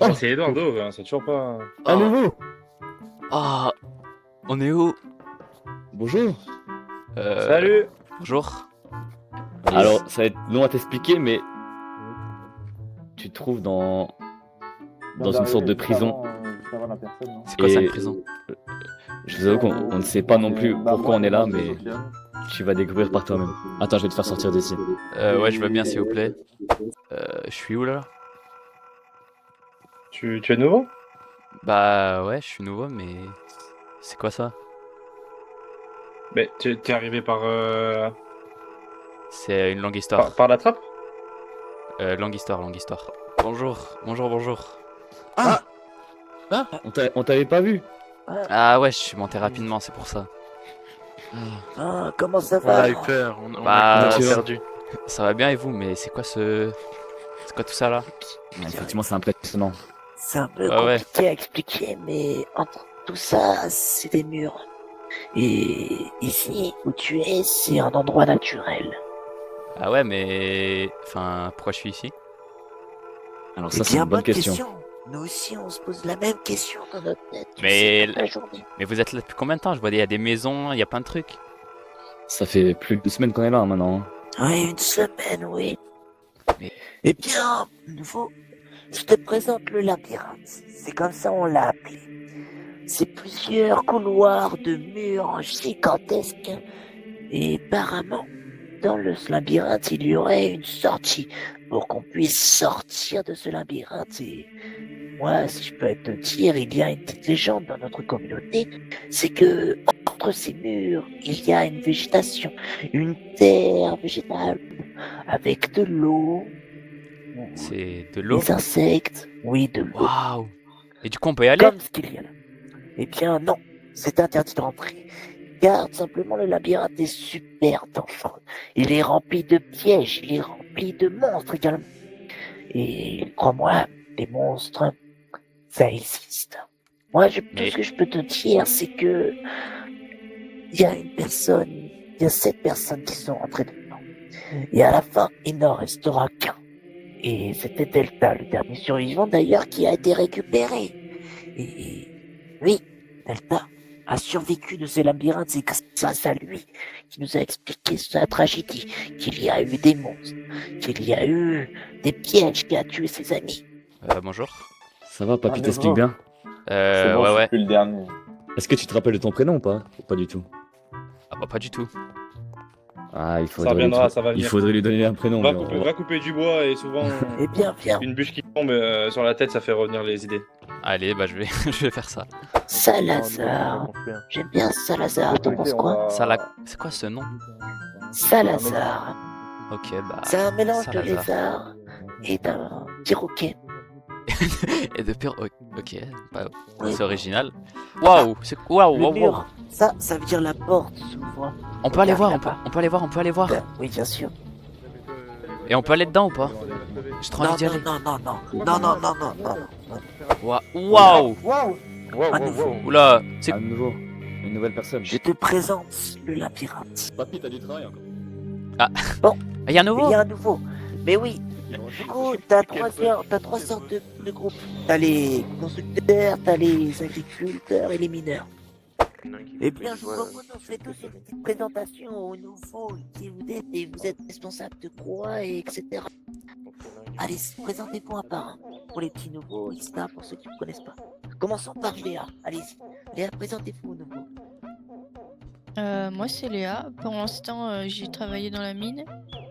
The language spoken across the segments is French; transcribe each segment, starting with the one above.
Ah, c'est Eduardo, hein, c'est toujours pas... À Oh. nouveau. Ah, on est où? Bonjour. Salut. Bonjour. Alors, ça va être long à t'expliquer, mais tu te trouves dans une sorte de prison. C'est quoi ça, une Et prison? je vous avoue qu'on ne sait pas non plus pourquoi on est là, mais tu vas découvrir par toi-même. Attends, je vais te faire sortir d'ici. Ouais, je veux bien, s'il vous plaît. Je suis où là? Tu es nouveau? Bah ouais, je suis nouveau, mais c'est quoi ça? Mais t'es arrivé C'est une longue histoire. par la trappe? Longue histoire, longue histoire. Bonjour, bonjour, bonjour. Ah, on t'avait pas vu. Ah ouais, je suis monté rapidement, c'est pour ça. Ah, comment ça On a va? eu peur, on Bah, a tu vas perdu. ça va bien et vous, mais c'est quoi C'est quoi tout ça là? Effectivement, c'est impressionnant. C'est un peu Ouais, ouais. compliqué à expliquer, mais entre tout ça, c'est des murs. Et ici, où tu es, c'est un endroit naturel. Ah ouais, mais... Enfin, pourquoi je suis ici? Alors Eh ça, c'est bien, une bonne bonne question. Nous aussi, on se pose la même question dans notre tête. tu Mais sais, toute la journée. Mais vous êtes là depuis combien de temps? Je vois, il y a des maisons, il y a plein de trucs. Ça fait plus de 2 semaines qu'on est là maintenant. Oui, une semaine, oui. Mais- Eh bien, nouveau, je te présente le labyrinthe. C'est comme ça on l'a appelé. C'est plusieurs couloirs de murs gigantesques. Et apparemment, dans le labyrinthe, il y aurait une sortie pour qu'on puisse sortir de ce labyrinthe. Et moi, si je peux te dire, il y a une petite légende dans notre communauté, c'est que entre ces murs, il y a une végétation, une terre végétale avec de l'eau, C'est de l'eau? des insectes, oui, de l'eau, Waouh! Et du coup, on peut y aller? comme ce qu'il y a là. Eh bien, non, c'est interdit de rentrer. Car simplement le labyrinthe est super dangereux. Il est rempli de pièges, il est rempli de monstres également. Et crois-moi, les monstres, ça existe. Moi, tout Mais... ce que je peux te dire, c'est que il y a il y a 7 personnes qui sont rentrées dedans. Et à la fin, il n'en restera qu'un. Et c'était Delta, le dernier survivant d'ailleurs, qui a été récupéré. Et oui, Delta a survécu de ce labyrinthe, c'est grâce à lui qui nous a expliqué sa tragédie, qu'il y a eu des monstres, qu'il y a eu des pièges qui a tué ses amis. bonjour. Ça va, papy Ah, t'explique bien. C'est bon, Ouais, je suis ouais. plus le dernier. Est-ce que tu te rappelles de ton prénom ou pas? Ou pas du tout. Ah bah pas du tout. Ah, Ça reviendra, ça va il venir. faudrait lui donner un prénom. mais on va- Va couper du bois et souvent Eh bien, viens, une bûche qui tombe sur la tête, ça fait revenir les idées. Allez, bah je vais, je vais faire ça. Salazar. J'aime bien Salazar, t'en penses quoi? C'est quoi ce nom? Salazar. Ok, bah... C'est un mélange de Salazar. lézard et d'un perroquet. Et de pire... Ok, bah, Oui. c'est original. Waouh! Waouh, Le waouh, mur, waouh! ça veut dire la porte s'ouvre. On peut aller voir, Regarde on peut aller voir, on peut aller voir. Oui, bien sûr. Et on peut aller dedans ou pas? J'ai trop Non, envie d'y aller. non. Waouh! À nouveau, Oula! C'est... À nouveau, une nouvelle personne. je te présente le labyrinthe. Papy, t'as du travail encore. Il y a un Il nouveau? y a un nouveau. Mais oui, du coup, t'as trois sortes de groupes. T'as les constructeurs, t'as les agriculteurs et les mineurs. Eh bien, je vous propose qu'on fait tous une petite présentation aux nouveaux qui vous êtes et vous êtes responsable de quoi, et etc. Allez, présentez-vous un par un. Pour les petits nouveaux, etc. Pour ceux qui ne connaissent pas. Commençons par Léa. Allez-y. Léa, présentez-vous aux nouveaux. Moi c'est Léa. Pour l'instant, j'ai travaillé dans la mine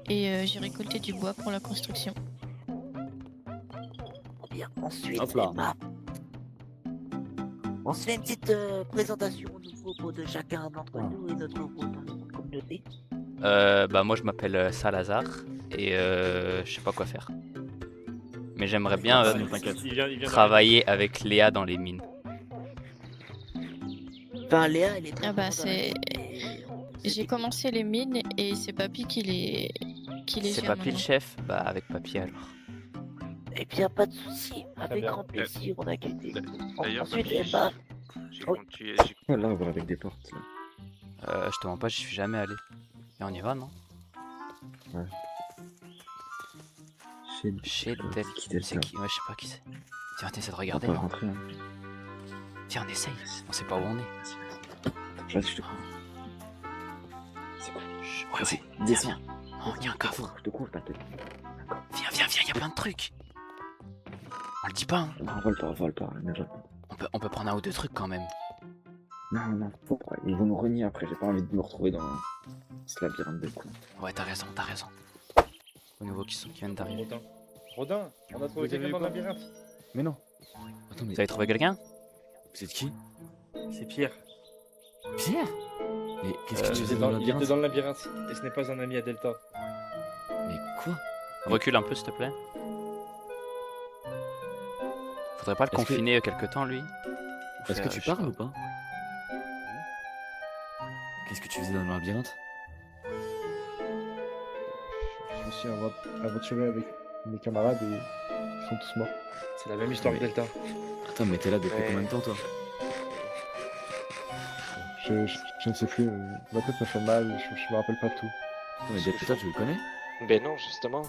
et j'ai récolté du bois pour la construction. Bien. Ensuite, Hop là. Emma. On se fait une petite présentation aux nouveaux pour de chacun d'entre nous et notre groupe dans notre communauté. Bah moi je m'appelle Salazar et je sais pas quoi faire. Mais j'aimerais bien Il vient travailler avec Léa dans les mines. Enfin, Léa, elle est Ah bah, vraiment dans la c'est- mine, mais J'ai commencé les mines et c'est Papy qui les C'est gère Papy le maintenant. chef? Bah avec Papy alors. Eh bien, pas de soucis. Avec bien. grand plaisir, on a quitté. D'ailleurs, Ensuite, Papy, Emma. j'ai Oui. compris- Là, on va avec des portes. Là. Je te mens pas, j'y suis jamais allé. Et on y va, non? Chez Delta. C'est qui? Ouais, je sais pas qui c'est. Tiens, on essaie de On regarder. peut rentrer. Hein. Tiens, on essaye. On sait pas où on est. Vas-y, je te crois. C'est quoi? Chut, ouais, ouais. Descends. Oh, il y a un coffre. Je te cours, t'inquiète. Viens, il y a plein de trucs. On le dit pas, hein. Non, vole pas, ne vole pas. On peut prendre un ou deux trucs quand même. Non, faut pas. Ils vont nous renier après, j'ai pas envie de me retrouver dans ce labyrinthe de con. Ouais, t'as raison. Aux nouveaux qui viennent d'arriver. Rodin, on a trouvé Vous avez quelqu'un vu dans le quoi labyrinthe. Mais non. Attends, mais Vous avez trouvé quelqu'un? c'est qui? C'est Pierre. Pierre? Mais qu'est-ce que tu Il faisais était dans le il était labyrinthe? dans le labyrinthe. Et ce n'est pas un ami à Delta. Mais quoi? Recule un peu, s'il te plaît. Faudrait pas le Est-ce que- confiner quelque temps, lui? Est-ce que tu je sais parles ou pas? Qu'est-ce que tu faisais dans le labyrinthe? Je me suis aventuré avec mes camarades et ils sont tous morts. C'est la même histoire que Delta. Attends, mais t'es là depuis Ouais. combien de temps, toi? Je ne sais plus, ma tête me fait mal, je me rappelle pas tout. Non, mais Delta, tu le connais? Ben non, justement.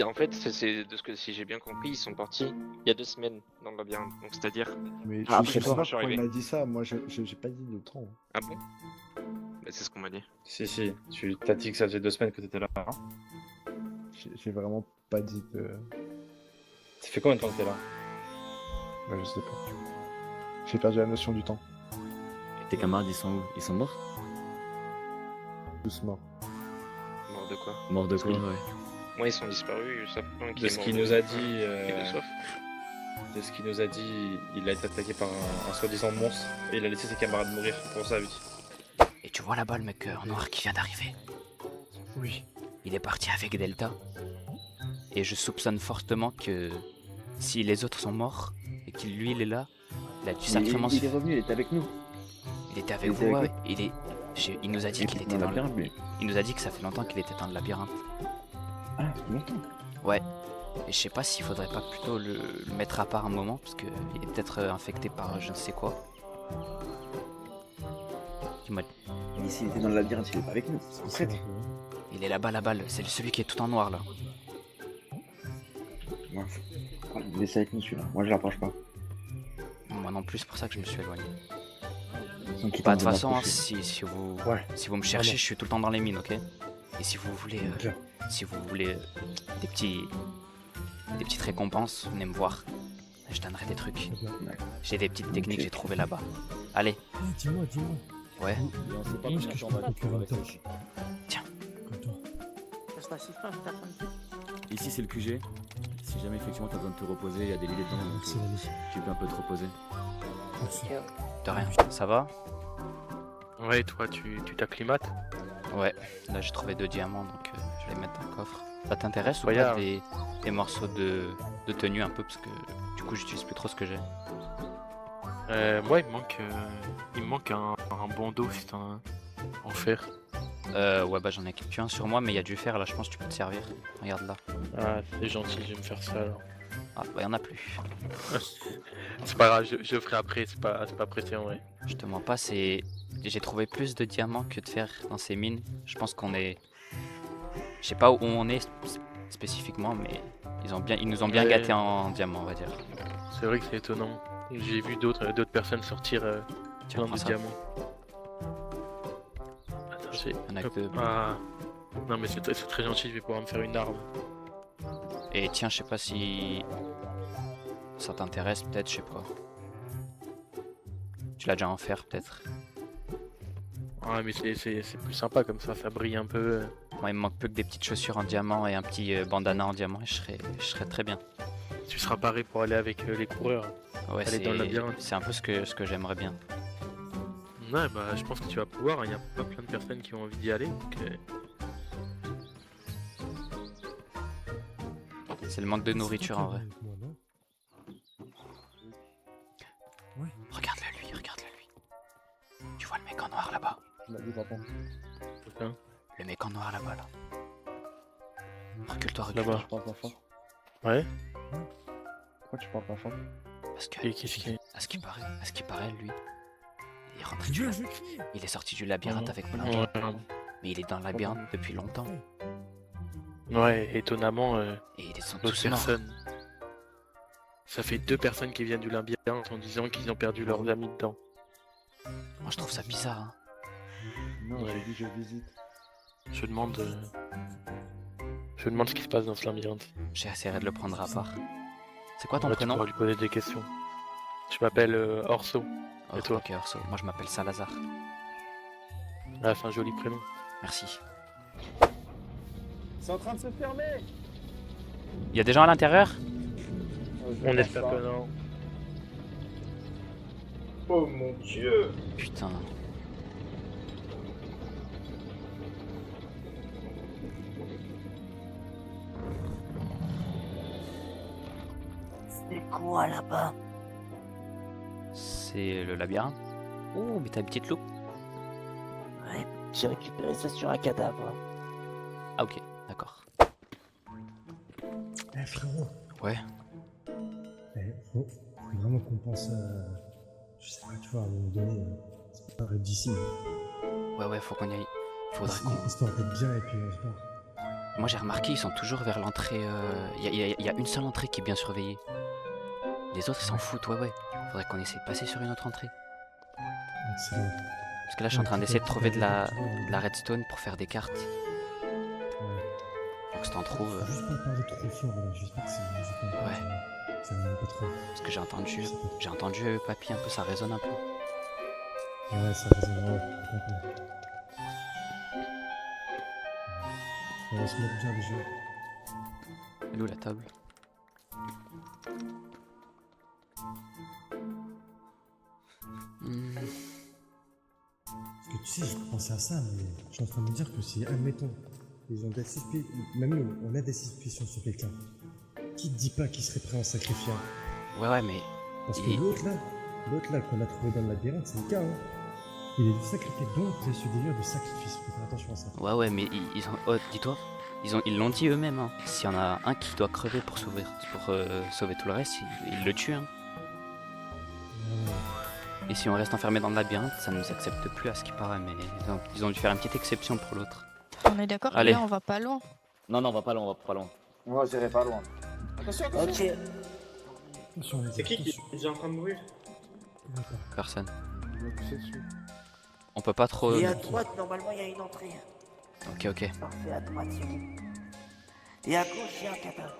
En fait, c'est de ce que si j'ai bien compris, ils sont partis il y a 2 semaines dans le labyrinthe. Donc c'est-à-dire. Mais Ah, je sais après, pas je suis pourquoi il arrivé. m'a dit ça, moi j'ai pas dit de temps. Ah bon? Ben c'est ce qu'on m'a dit. Si, tu t'as dit que ça faisait 2 semaines que t'étais là. Hein. J'ai vraiment pas dit de. Ça fait combien de temps que t'es là? Ouais, je sais pas. J'ai perdu la notion du temps. Tes camarades, ils sont où? Ils sont morts? Tous morts. Mort de quoi? Morts de quoi? Oui. Ouais. Moi, ils sont disparus. Ça fait un qui De est ce mort qu'il de- nous a dit, et de soif. de ce qu'il nous a dit, il a été attaqué par un soi-disant monstre et il a laissé ses camarades mourir pour sa vie. Et tu vois là-bas le mec en noir qui vient d'arriver? Oui. Il est parti avec Delta. Et je soupçonne fortement que si les autres sont morts et qu'il lui il est là, il a dû sacrément Il est revenu, il était avec nous. Il était avec il vous, était ouais. avec Il nous a dit Il qu'il était était dans dans le le labyrinthe, lui. Il nous a dit que ça fait longtemps qu'il était dans le labyrinthe. Ah, longtemps. Ouais. Et je sais pas s'il faudrait pas plutôt le mettre à part un moment, parce qu'il est peut-être infecté par je ne sais quoi. Il m'a- Mais s'il était dans le labyrinthe, il est pas avec nous. En fait, Il est là-bas, c'est celui qui est tout en noir là. moi, voilà, laisse avec nous celui-là. Moi, je l'approche pas. Moi non plus, c'est pour ça que je me suis éloigné. Sans qu'il Bah, de tente toute façon, m'approcher. si vous Ouais. si vous me cherchez, Vraiment. je suis tout le temps dans les mines, ok? Et si vous voulez, Ok. des petites récompenses, venez me voir. Je donnerai des trucs. J'ai des petites techniques que j'ai trouvées là-bas. Allez, Dis-moi. ouais. Et on sait pas Où combien est-ce de que je temps peux on va procurer une rester. torche Tiens. Comme toi. Ici, c'est le QG. Si jamais effectivement t'as besoin de te reposer, il y a des lits dedans, donc C'est l'ami. tu peux un peu te reposer. Merci. De rien. Ça va? Ouais, toi, tu t'acclimates? Ouais. Là, j'ai trouvé 2 diamants, donc je vais les mettre dans le coffre. Ça t'intéresse ou pas Regarde. des morceaux de tenue un peu, parce que du coup, j'utilise plus trop ce que j'ai. Moi, il me manque un bandeau, si t'en as un en fer. Ouais, bah j'en ai qu'un sur moi, mais il y a du fer là, je pense que tu peux te servir. Regarde là. Ah, c'est gentil, je vais me faire ça alors. Ah, bah y'en a plus. C'est pas grave, je ferai après, c'est pas pressé en vrai. Je te mens pas, j'ai trouvé plus de diamants que de fer dans ces mines. Je pense qu'on est. Je sais pas où on est spécifiquement, mais ils nous ont bien Ouais. gâtés en diamants, on va dire. C'est vrai que c'est étonnant. J'ai vu d'autres personnes sortir Tiens, plein prends de ça. diamants. Attends, j'ai. Il y en a hop, que deux. Ah. Non, mais c'est très gentil, je vais pouvoir me faire une arme. Et tiens, je sais pas si ça t'intéresse, peut-être, je sais pas. Tu l'as déjà en fer, peut-être. Ah, mais c'est plus sympa comme ça brille un peu. Moi, il me manque plus que des petites chaussures en diamant et un petit bandana en diamant, et je serais très bien. Tu seras paré pour aller avec les coureurs. Ouais, Aller dans le labyrinthe. c'est un peu ce que j'aimerais bien. Ouais, bah je pense que tu vas pouvoir, il y a pas plein de personnes qui ont envie d'y aller. Donc, C'est le manque de nourriture en vrai. Avec moi, non Regarde-le lui. Tu vois le mec en noir là-bas? Je m'as dit d'entendre. putain, Le mec en noir là-bas là. Recule-toi, là-bas. Tu parles pas fort. Ouais. Pourquoi tu parles pas fort? Parce que, Et qu'est-ce qu'il y a à ce qui paraît, lui, il est rentré Dieu, je crie. il est sorti du labyrinthe avec plein de Ouais, gens. Mais il est dans le labyrinthe depuis longtemps. ouais, étonnamment, Et ils sont d'autres tous morts. personnes. Ça fait 2 personnes qui viennent du labyrinthe en disant qu'ils ont perdu leurs amis dedans. Moi, je trouve ça bizarre. Hein. Non, Ouais. j'ai dit je visite. Je demande ce qui se passe dans ce labyrinthe. J'essaierai de le prendre à part. C'est quoi ton Ouais, tu prénom? pourras lui poser des questions. Je m'appelle Orso. Oh, Et toi? ok, Orso. Moi, je m'appelle Salazar. Ah, c'est un joli prénom. Merci. C'est en train de se fermer. Il y a des gens à l'intérieur? On espère que non. Oh mon dieu. Putain. C'est quoi là-bas? C'est le labyrinthe. Oh, mais t'as une petite loupe. Ouais, j'ai récupéré ça sur un cadavre. Ah, ok, d'accord. Eh frérot, Ouais. faut vraiment qu'on pense à. Je sais pas, tu vois, à un moment donné, c'est pas d'ici. Ouais, faut qu'on y aille. Faudrait qu'on. Histoire d'être bien et puis on se barre. Moi, j'ai remarqué, ils sont toujours vers l'entrée. Il y a une seule entrée qui est bien surveillée. Les autres, ils s'en foutent, ouais. Faudrait qu'on essaie de passer sur une autre entrée. Excellent. Parce que là, je suis en train d'essayer de trouver de la redstone pour faire des cartes. Donc, si t'en trouves. Faut juste pas parler trop fort là, j'espère que c'est juste pas. Ouais. Ça va pas trop. Parce que j'ai entendu Papy un peu, ça résonne un peu. Ouais, ça résonne, ouais, complètement. On va se mettre bien déjà. Elle est où la table? Hmm. Parce que tu sais, je pensais à ça, mais je suis en train de me dire que si, admettons, ils ont des suspicions, même nous, on a des suspicions sur quelqu'un. Qui te dit pas qu'il serait prêt à en sacrifier un? Ouais, mais. Parce que l'autre là qu'on a trouvé dans le labyrinthe, c'est le cas, hein. Il est sacrifié, donc il y a ce délire de sacrifice, faut faire attention à ça. Ouais, mais ils ont. Oh, dis-toi, ils l'ont dit eux-mêmes. Hein. S'il y en a un qui doit crever pour sauver tout le reste, ils le tuent. Hein. Et si on reste enfermé dans le labyrinthe, ça ne nous accepte plus à ce qui paraît, mais ils ont dû faire une petite exception pour l'autre. On est d'accord que Allez. là, on va pas loin. Non, on va pas loin. Moi, j'irai pas loin. Ok. Attention, les C'est qui attention. est déjà en train de mourir? D'accord. Personne. Je vais pousser dessus. On peut pas trop. Et à droite, normalement, il y a une entrée. Ok. Parfait, à droite, c'est bon. Et à gauche, il y a un cadavre.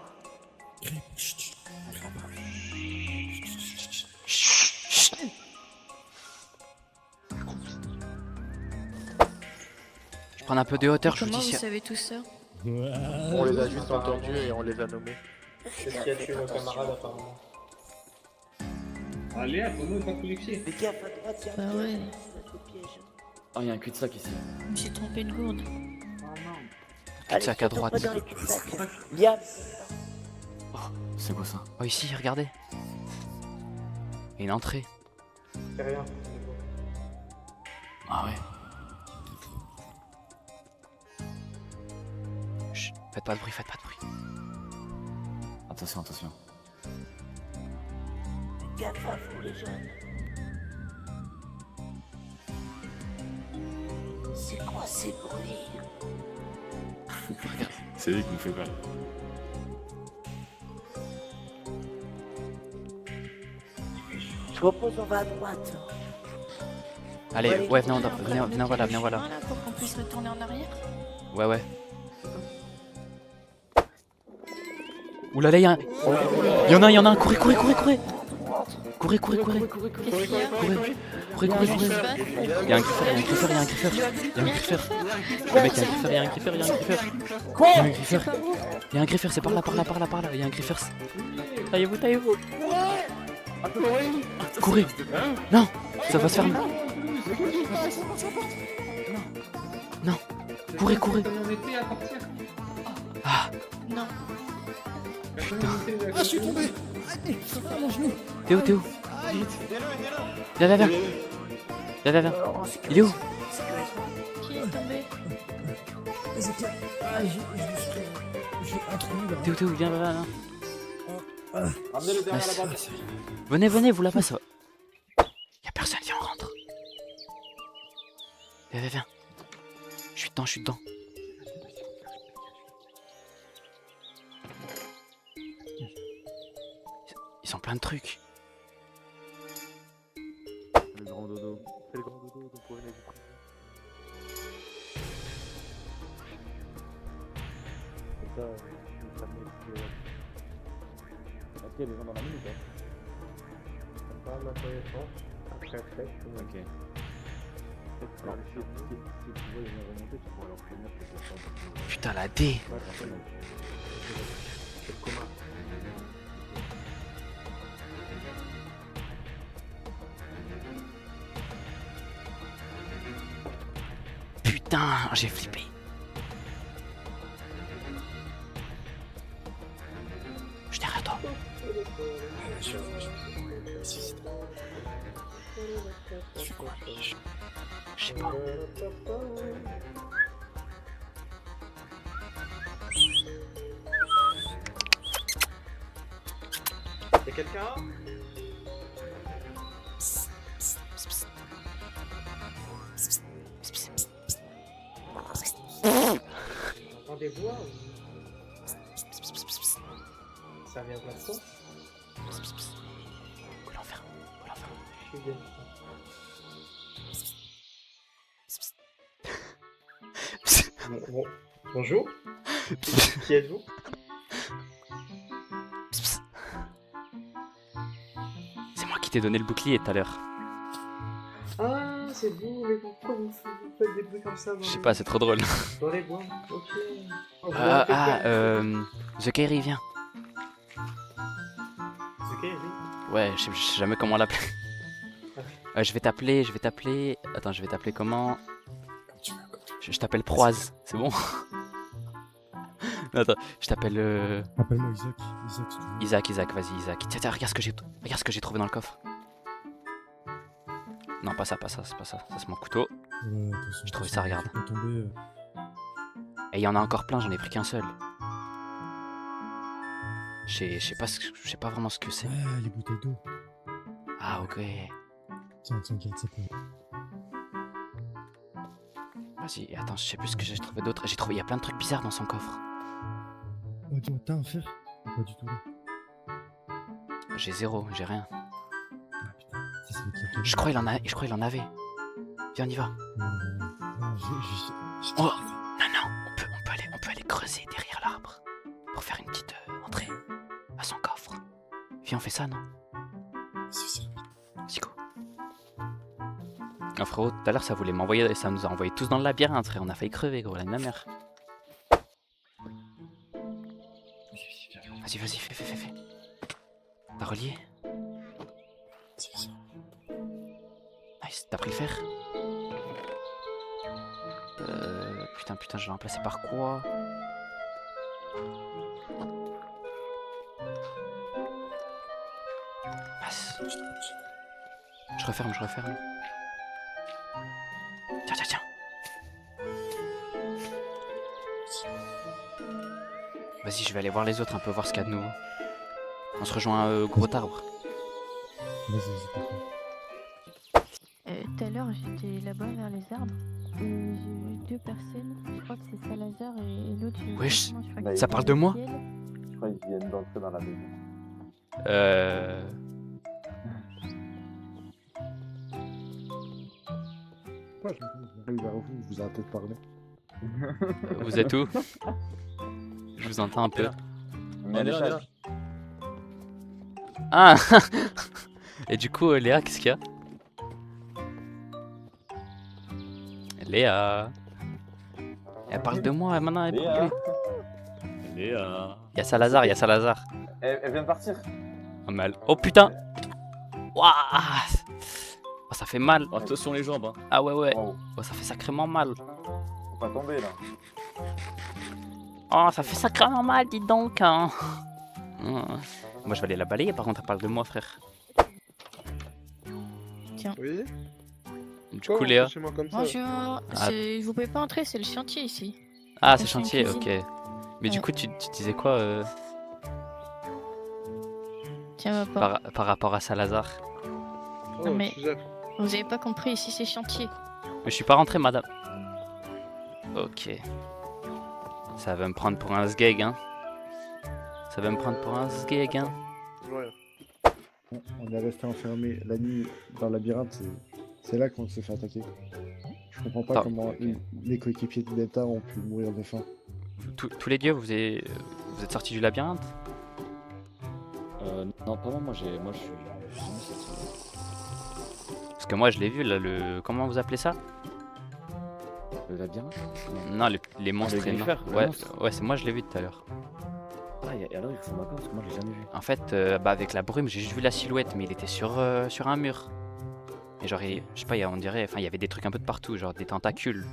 Je prends un peu de hauteur, je vous Comment dis vous si. savez tout ça? On les a juste entendus et on les a nommés. Qu'est-ce qui a tué nos camarades apparemment? Allez, apprenez pas policier. Fais gaffe, à droite, il y a un Bah ouais. piège. Oh, il y a un cul-de-sac ici. Je me suis trompé de gourde. Cul-de-sac à surtout droite. pas dans les cul-de-sac. Liam, C'est quoi ça? Oh, ici, regardez. Il y a une entrée. C'est rien. Ah ouais. Chut, faites pas de bruit. Attention. gaffe à vous, les jeunes. C'est quoi ces bruits? C'est lui qui nous fait peur. Je propose, on va à droite. Allez, ouais, venez voilà. Là, pour qu'on puisse retourner en arrière. Ouais. Oulala, il y en a un, courez. Courez. Qu'est-ce qu'il y a Courez. Il y a un griffeur. Le mec, il y a un griffeur. Il y a un griffeur, c'est par là. Il y a un griffeur. Taillez-vous. Courez. Non, ça va se fermer. Non. Courez. Ah, Non. Ah, je suis tombé! t'es où? Viens. Il est où? Qui est tombé? J'ai un trou là. T'es où? Viens là. Ramenez-le derrière la bande. Venez, vous là-bas, ça va. Y'a personne, viens, on rentre. Viens. Je suis dedans. Ils sont plein de trucs. Le grand dodo. Fais le grand dodo, donc on est du coup. Comme ça, ça me laisse, Est-ce qu'il y a des gens dans la mine ou pas? pas ma connaissance. Après, Ok. Alors, si tu vois une remontée, tu pourras leur prévenir que c'est ça. Putain, la D. c'est le commun. Putain, j'ai flippé. Je suis derrière toi. Je sais pas. Y'a quelqu'un? Entendez voix ça vient de là-dedans? Faut l'enfermer. Je suis bien. Bonjour. Qui êtes-vous? C'est moi qui t'ai donné le bouclier tout à l'heure. Ah, c'est vous, mais pourquoi vous faites des bruits comme ça Je sais pas, c'est trop drôle. dans les bois? Ok. Oh, The Kairi, viens. C'est ok, oui. Ouais, je sais jamais comment l'appeler. Je vais t'appeler. Attends, je vais t'appeler comment? Je t'appelle Proise, c'est bon? Non, attends, je t'appelle Appelle-moi Isaac. Isaac, si tu veux. Isaac, vas-y, Isaac. Tiens, regarde ce que j'ai trouvé dans le coffre. Non, pas ça, c'est pas ça. Ça, c'est mon couteau. Ouais, de toute façon, J'ai trouvé de toute ça, façon, regarde. faut pas tomber, Et il y en a encore plein, j'en ai pris qu'un seul. Je sais pas vraiment ce que c'est. Ah, les bouteilles d'eau. Ah, ok. Tiens, garde ça pour moi. Vas-y, attends, je sais plus ce que j'ai trouvé d'autre. Il y a plein de trucs bizarres dans son coffre. Oh, dis-moi, t'as un fer? Pas du tout là. J'ai zéro, j'ai rien. Ah putain, ça c'est le truc. Je crois il en avait. Viens, on y va. Non, j'ai. Oh, non, on peut aller creuser derrière l'arbre pour faire une petite entrée à son coffre. Viens, on fait ça, non? Let's go. Ah, frérot, tout à l'heure ça voulait m'envoyer, ça nous a envoyé tous dans le labyrinthe, frère. On a failli crever, gros, la ma mère. Vas-y, fais. T'as relié? Nice, t'as pris le fer? Putain, je l'ai remplacé par quoi? Mince. Je referme. Tiens. Vas-y, je vais aller voir les autres un peu, voir ce qu'il y a de nouveau. On se rejoint à Gros Arbre. Vas-y, d'accord. Tout à l'heure, j'étais là-bas vers les arbres. J'ai vu deux personnes. Je crois que c'est Salazar et l'autre. Wesh, je crois que ça c'est parle de moi? Gabriel. Je crois qu'ils viennent d'entrer dans la maison. Pourquoi je me vers vous, vous avez peut-être parlé. Vous êtes où? Je vous entends un peu. On est là. Ah. Et du coup, Léa, qu'est-ce qu'il y a? Léa. Elle parle de moi, maintenant elle parle plus. Léa. Il y a Salazar. Elle vient de partir. Oh, mal. Oh putain. Ouah. Oh, ça fait mal. Oh, attention les jambes, hein. Ah ouais. Oh, Oh, ça fait sacrément mal. faut pas tomber là. Oh, ça fait sacrément mal, dis donc. Hein. Moi, je vais aller la balayer, par contre, elle parle de moi, frère. Oui. Du coup, Léa. Chez-moi comme ça. Bonjour. Vous pouvez pas entrer, c'est le chantier ici. Ah, c'est C'est une chantier, cuisine. ok. Mais du Ouais. coup, tu disais quoi Tiens, ma porte. par rapport à Salazar? Non, mais vous avez pas compris, ici c'est chantier. Mais je suis pas rentré, madame. Ok. Ça va me prendre pour un sgeg, hein. On est resté enfermé la nuit dans le labyrinthe, c'est là qu'on s'est fait attaquer. Je comprends pas Attends, comment les coéquipiers de Delta ont pu mourir de faim. Tous les dieux, vous êtes sortis du labyrinthe? Non, pas moi, moi je suis jamais sorti. Parce que moi je l'ai vu là, comment vous appelez ça? Le labyrinthe? Non, les monstres le énormes. griffeur, le Ouais, monstre. ouais, c'est moi je l'ai vu tout à l'heure. Ah, et alors il ressemble à quoi? Parce que moi je l'ai jamais vu. En fait, bah, avec la brume, j'ai juste vu la silhouette, mais il était sur un mur. Et genre, je sais pas, on dirait, enfin, il y avait des trucs un peu de partout, genre des tentacules.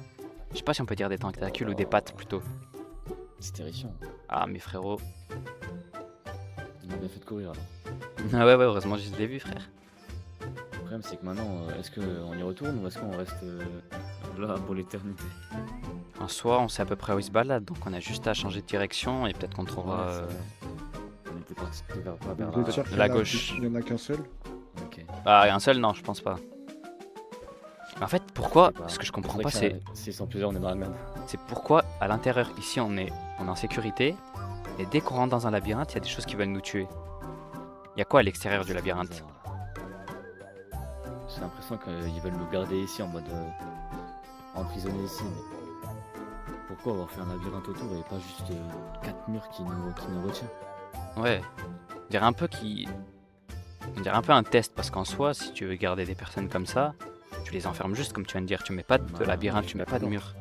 Je sais pas si on peut dire des tentacules ou des pattes plutôt. C'est terrifiant. Ah, mes frérots. Il m'a bien fait de courir alors. Ah ouais, heureusement, je l'ai vu, frère. Le problème c'est que maintenant, est-ce qu'on y retourne ou est-ce qu'on reste là pour l'éternité? En soi, on sait à peu près où il se balade, donc on a juste à changer de direction et peut-être qu'on trouvera Ouais, c'est vrai. On était parti vers quoi? Vers Vous êtes sûr qu'il y en la a- gauche. Il y en a qu'un seul? Ok. Ah, un seul, non, je pense pas. Mais en fait, pourquoi? Je sais Ce que je comprends vrai pas, que c'est s'ils sont plusieurs, on est dans la merde. pourquoi à l'intérieur, ici, on est en sécurité, et dès qu'on rentre dans un labyrinthe, il y a des choses qui veulent nous tuer. Il y a quoi à l'extérieur du labyrinthe? Bizarre. J'ai l'impression qu'ils veulent nous garder ici en mode emprisonnés ici. Mais pourquoi avoir fait un labyrinthe autour et pas juste 4 murs qui nous retient? Ouais, on dirait un peu on dirait un peu un test, parce qu'en soi, si tu veux garder des personnes comme ça, tu les enfermes juste, comme tu viens de dire, tu mets pas de Bah, labyrinthe, je tu suis mets pas de d'accord. mur.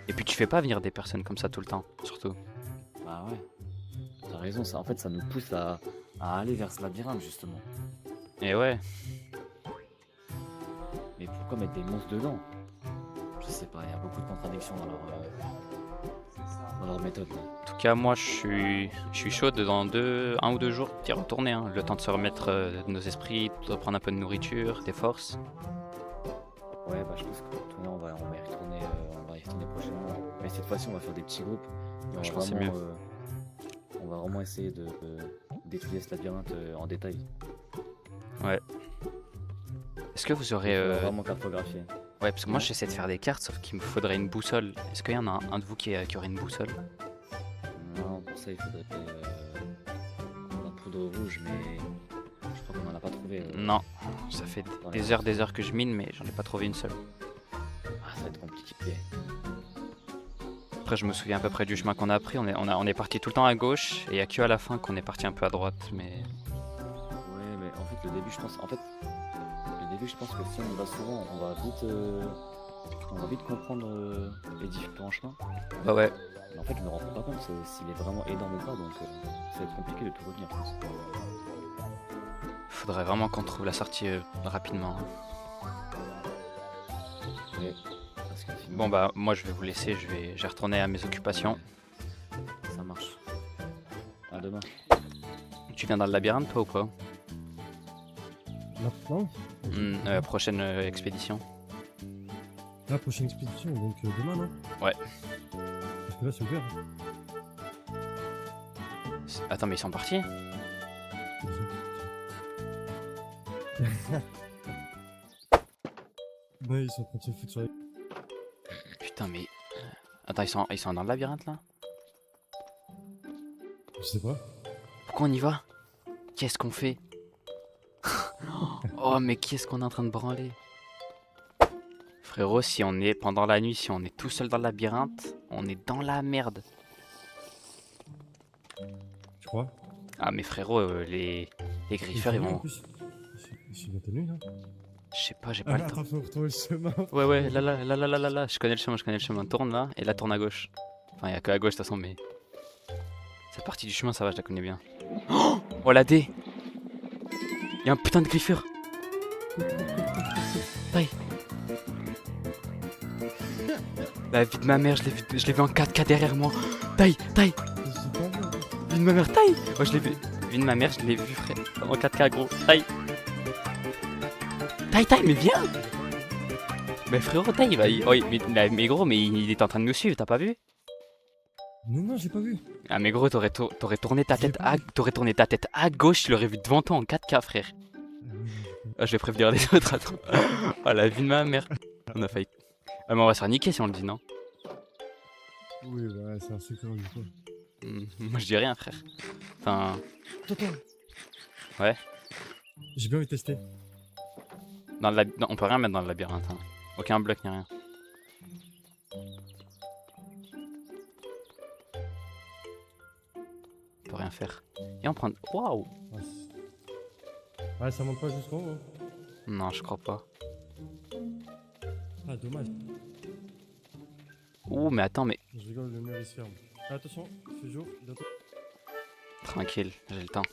Et puis tu fais pas venir des personnes comme ça tout le temps, surtout. Bah ouais. T'as raison, ça, en fait ça nous pousse à aller vers ce labyrinthe justement. Et ouais, Mais pourquoi mettre des monstres dedans? Je sais pas, il y a beaucoup de contradictions dans leur méthode. Là. en tout cas, moi, je suis chaud de dans 1 ou 2 jours d'y retourner, hein, le temps de se remettre de nos esprits, de reprendre un peu de nourriture, des forces. Ouais, bah je pense que retourner, on va y retourner prochainement. Mais cette fois-ci, on va faire des petits groupes. Et on Je va pense que c'est vraiment, on va vraiment essayer de d'étudier ce labyrinthe en détail. Est-ce que vous Il aurez... faudra vraiment cartographier. Ouais, parce que moi, j'essaie de faire des cartes, sauf qu'il me faudrait une boussole. Est-ce qu'il y en a un de vous qui aurait une boussole? Non, pour ça, il faudrait la poudre rouge, mais je crois qu'on en a pas trouvé. Non, ça fait des heures que je mine, mais j'en ai pas trouvé une seule. Ah, ça va être compliqué. Après, je me souviens à peu près du chemin qu'on a pris. On est parti tout le temps à gauche, et il y a que à la fin qu'on est parti un peu à droite, mais... Ouais, mais en fait, le début, je pense que si on y va souvent, on va vite comprendre les différents chemins. Bah ouais. Mais en fait, je me rends pas compte s'il est vraiment énorme ou pas, donc ça va être compliqué de tout retenir, je pense. Faudrait vraiment qu'on trouve la sortie rapidement. Ouais, parce que sinon- Bon bah, moi je vais vous laisser, je vais retourner à mes occupations. Ça marche. À demain. Tu viens dans le labyrinthe toi ou pas? Maintenant, Prochaine expédition. la prochaine expédition, donc demain, non? Ouais. Parce que là, c'est ouvert. Attends, mais ils sont partis? Ouais, ils sont en train de se foutre sur les... Putain, mais... Attends, ils sont dans le labyrinthe là? Je sais pas. Pourquoi on y va? Qu'est-ce qu'on fait? Oh, mais qui est-ce qu'on est en train de branler? Frérot, si on est pendant la nuit, si on est tout seul dans le labyrinthe, on est dans la merde. Tu crois? Ah, mais frérot, les griffeurs, ils En vont... plus, ils sont bientôt nuls, là. Je sais pas, j'ai pas le temps. Attends, faut retrouver le chemin. Ouais, là, je connais le chemin. Tourne là, et là, tourne à gauche. Enfin, il y a que à gauche de toute façon, mais... Cette partie du chemin, ça va, je la connais bien. Oh, la D! Il y a un putain de griffeur! Taille! La vie de ma mère, je l'ai vu en 4K derrière moi. Taille! Je sais pas, moi. Vie de ma mère, taille! Oh, je l'ai vu. Vie de ma mère, je l'ai vu, frère. En 4K, gros. Taille! Taille, mais viens! Mais frérot, taille, mais gros, mais il est en train de nous suivre, t'as pas vu? Non, j'ai pas vu. Ah mais gros, t'aurais tourné ta tête à gauche, tu l'aurais vu devant toi en 4K, frère. Ah, je vais prévenir les autres, attends. Oh, la vie de ma mère. On a failli... Ah, mais on va se faire niquer si on le dit, non? Oui, bah, c'est un secret du coup. Moi, je dis rien, frère. Enfin... Attends. Ouais. J'ai bien envie de tester. Dans le non, on peut rien mettre dans le labyrinthe. Hein. Aucun bloc ni rien. On peut rien faire. Et on prend. Waouh! Ouais, ça monte pas jusqu'en haut. Hein. Non, je crois pas. Ah, dommage. Ouh, mais attends, mais. Je rigole, le mur il se ferme. Ah, attention, il fait jour, bientôt. Tranquille, j'ai le temps.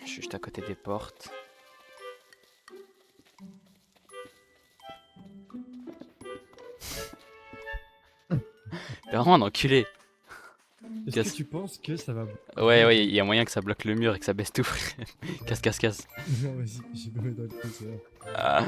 Je suis juste à côté des portes. T'es vraiment un enculé. Est-ce Casse. que tu penses que ça va... Ouais, il y a moyen que ça bloque le mur et que ça baisse tout. Casse. Non, vas-y, j'ai pas envie d'aller c'est là. Ah.